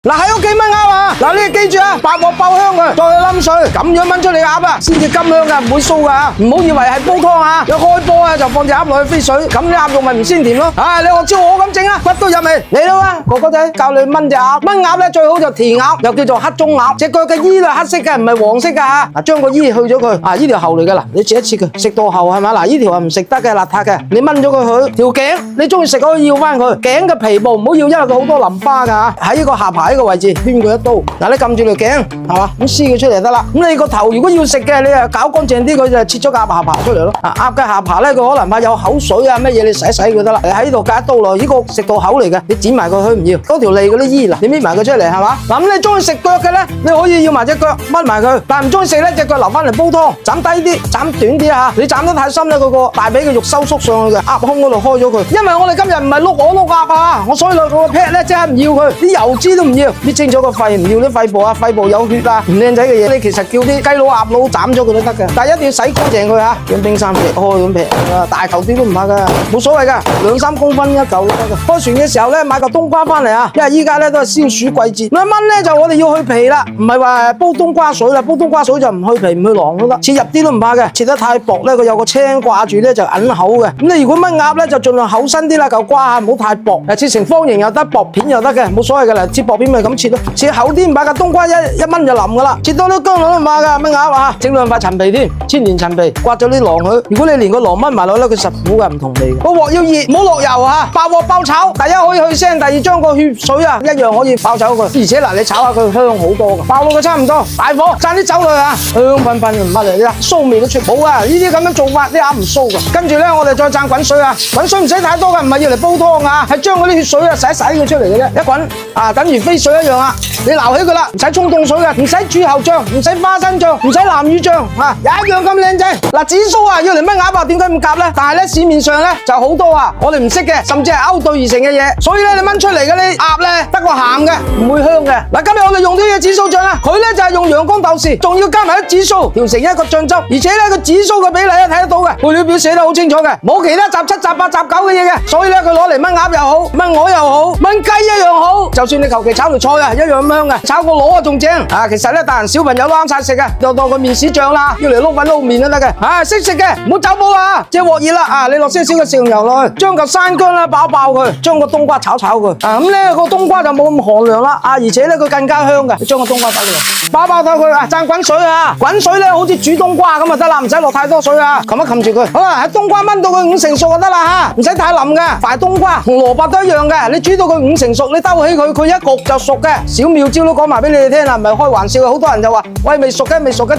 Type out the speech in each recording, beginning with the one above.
嗱喺屋企炆鴨啊，嗱你記住啊，白鑊爆香佢，再去冧水，咁樣炆出嚟嘅鴨啊，先至甘香噶，唔會酥噶，唔好以為係煲湯啊，一開波啊就放隻鴨落去飛水，咁啲鴨肉咪唔鮮甜咯。你學照我咁整啊，骨都入味，嚟啦嘛，哥哥仔教你炆隻鴨，炆鴨咧最好就田鴨，又叫做黑中鴨，隻腳嘅衣係黑色嘅，唔係黃色噶吓。嗱將個衣去咗佢，呢條喉嚟噶啦，你切一切佢，食到喉係咪？嗱呢條係唔食得嘅，邋遢嘅，你炆咗佢，條頸你中意食可以要翻佢，頸嘅皮部唔好要，因為佢好多淋巴噶吓，喺呢個下巴呢個位置圈佢一刀。嗱你撳住條頸係嘛，咁撕佢出嚟得啦。咁你個頭如果要食嘅，你啊搞乾淨啲，佢就切咗個鴨下巴出嚟咯。鴨嘅下巴咧，佢可能怕有口水啊乜嘢，你洗佢得啦。你喺度隔一刀落，呢個食到口嚟嘅，你剪埋佢佢唔要。嗰條脷嗰啲衣嗱，你搣埋佢出嚟係嘛。嗱咁你中意食腳嘅咧，你可以要埋隻腳掹埋佢，但係唔中意食咧，隻腳留翻嚟煲湯，斬低啲，斬短啲吓。你斬得太深咧，嗰個大髀嘅肉收縮上去嘅，鴨胸嗰度開咗佢。因為我哋今日唔係碌鴨啊，我所以落個 pat 咧即刻唔要佢，啲油脂都唔要，搣清楚個肺，唔要啲肺部啊，肺部有血啊，唔靚仔嘅嘢，你其實叫啲雞佬鴨佬斬咗佢都得嘅，但係一定要洗乾淨佢吓，用冰衫劈開咁劈，大嚿啲都唔怕噶，冇所謂噶，2-3公分一嚿都得噶。開船嘅時候咧，買個冬瓜翻嚟啊，因為依家咧都係消暑季節。咁炆咧就我哋要去皮啦，唔係話煲冬瓜水啦，煲冬瓜水就唔去皮唔去囊都得，切入啲都唔怕嘅，切得太薄咧，佢有個青掛住咧就揞口嘅。咁你如果炆鴨咧就盡量厚身啲啦，嚿瓜唔好太薄，切成方形又得，薄片又得嘅，冇所謂嘅啦，切薄片咪咁切咯，切厚啲唔怕噶，冬瓜一炆就腍噶啦，切多啲薑兩都唔怕噶，炆鴨啊，整兩塊陳皮添，千年陳皮，刮咗啲囊佢。如果你連個囊炆埋落咧，佢實苦嘅，唔同味嘅。個鑊要熱，唔好落油啊，爆鑊爆炒，第一可以去腥，第二將個血水啊一樣可以爆走佢，而且嗱你炒下佢香好多噶，爆到佢差唔多，大火灒啲酒落去啊，香噴噴唔乜嚟啦，騷味都出冇啊！呢啲咁樣做法啲鴨唔騷噶。跟住咧我哋再灒滾水啊，滾水唔使太多噶，唔係要嚟煲湯啊，係將嗰啲血水啊洗佢出嚟嘅啫，一滾啊等於飛水一樣啊，你撈起佢啦，唔使沖凍水嘅，唔使豬喉醬，唔使花生醬，唔使南乳醬啊，一樣咁靚仔。嗱紫蘇啊要嚟炆鴨啊，點解咁夾咧？但係咧市面上咧就好多啊，我哋唔識嘅，甚至係勾兌而成嘅嘢，所以咧你炆出嚟嘅啲鴨咧得個鹹嘅，唔會香嘅。嗱今日我哋用啲嘢紫蘇醬啦，佢咧就係用陽光豆豉，仲要加埋啲紫蘇調成一個醬汁，而且咧個紫蘇嘅比例咧睇得到嘅，配料表寫得好清楚嘅，冇其他雜七雜八雜九嘅嘢嘅，所以咧佢攞嚟炆鴨又好，炆鵝又好，炆雞一樣好，就算你求其炒條菜啊一樣咁香嘅，炒個螺啊仲正啊！其實咧大人小朋友都啱晒食嘅，就當個麵豉醬啦，要嚟撈粉撈麵都得嘅，識食嘅唔好走寶啦，即係鑊熱啦啊！你落些少嘅食用油落去，將個山姜啦爆佢，將個冬瓜炒佢啊！咁咧個冬瓜就冇咁寒涼啦啊！而且咧佢更加香嘅，你將個冬瓜擺落去，爆佢啊！灒滾水啊！滾水咧好似煮冬瓜咁就得啦，唔使落太多水啊！冚一冚住佢，好啦，喺冬瓜炆到佢5成熟就得啦吓，唔使太腍嘅，塊冬瓜同蘿蔔都一樣嘅，你煮到佢5成熟，你兜起佢，佢一焗就熟嘅。小妙招都講埋俾你哋聽啦，唔係開玩笑嘅，好多人就話喂未熟嘅，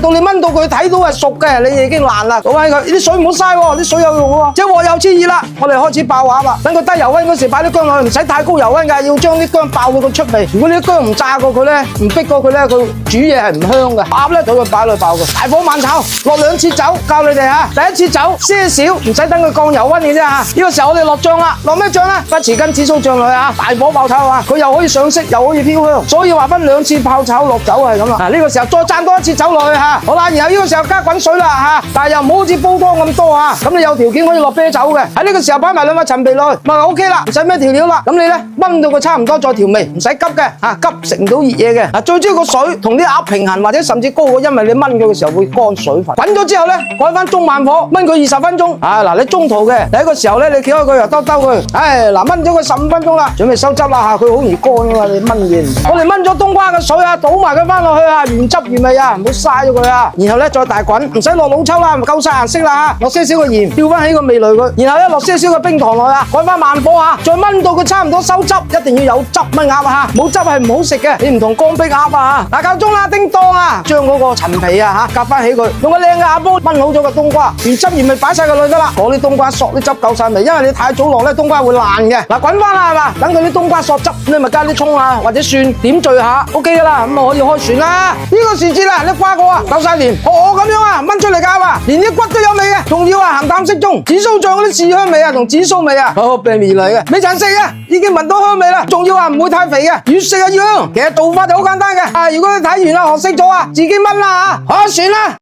到你炆到佢睇到係熟嘅，你已經爛啦，倒起佢，啲水唔好嘥喎，啲水有用喎。隻鑊又黐熱啦，我哋開始爆鴨啦，等佢低油溫嗰時擺啲薑落去，唔使太高油溫㗎，要將啲薑爆到佢出味。如果你啲薑唔炸過佢咧，唔逼過佢咧，佢煮嘢係唔香嘅。鴨咧，等佢擺落去爆佢，大火慢炒，落2次酒，教你哋嚇。第一次酒些少，唔使等佢降油溫嘅啫嚇。呢個時候我哋落醬啦，落咩醬咧？不遲跟紫蘇醬落去嚇，大火爆炒啊，佢又可以上色，又可以飄香，所以話分2次爆炒落酒係咁啦。嗱呢個時候再灒多1次酒落去嚇，好啦，然後呢個時候加滾水啦嚇，但係又唔好好似煲湯咁多啊。咁你有條件可以落啤酒嘅，喺呢個時候擺埋2塊陳皮落去，咪 OK 啦，唔使咩調料啦。咁你咧炆到佢差唔多再調味，唔使急嘅嚇，急食唔到熱嘢嘅。嗱最主要個水同啲鴨平衡或者甚至高過，因為你炆佢嘅時候會乾水分。滾咗之後咧，改翻中慢火炆佢20分鐘。嗱你中途嘅第一個時候咧，你揭開佢又兜佢，嗱炆咗佢15分鐘啦，準備收汁啦嚇，佢好易乾㗎嘛，你炆嘢。我哋炆咗冬瓜嘅水啊，倒埋佢翻落去啊，原汁原味啊，唔好嘥咗佢啊。然後咧再大滾，唔使落老抽啦，夠晒顏色啦嚇，落些少嘅鹽，調翻起個味蕾佢。然後咧落些少嘅冰糖落去啊，改翻慢火啊，再炆到佢差唔多收汁，一定要有汁炆鴨啊嚇，冇汁係唔好食嘅，你唔同乾逼鴨啊嚇。嗱夠鐘啦，叮當啊，將嗰個陳皮啊嚇夾翻起佢，用個靚嘅鴨煲炆好咗個冬瓜，原汁原味擺晒佢落得啦。嗰啲冬瓜索啲汁夠晒味，因為你太早落咧，冬瓜會爛嘅。嗱滾翻啦係嘛，等佢啲冬瓜索汁，你咪加啲葱啊或者蒜點綴下 ，OK 噶啦，咁啊可以開船啦。呢個時節啦，你瓜過啊，夠晒年，學我咁樣啊，炆出嚟㗎嘛，連啲骨都有味嘅，仲要啊鹹淡適中，紫蘇醬嗰啲豉香味啊同紫蘇味啊，好便利嚟嘅，未曾食嘅已經聞到香味啦，仲要啊唔會太肥嘅，越食越香。其實做法就好簡單嘅，如果你睇完啦學識咗啊，自己炆啦嚇，開船啦。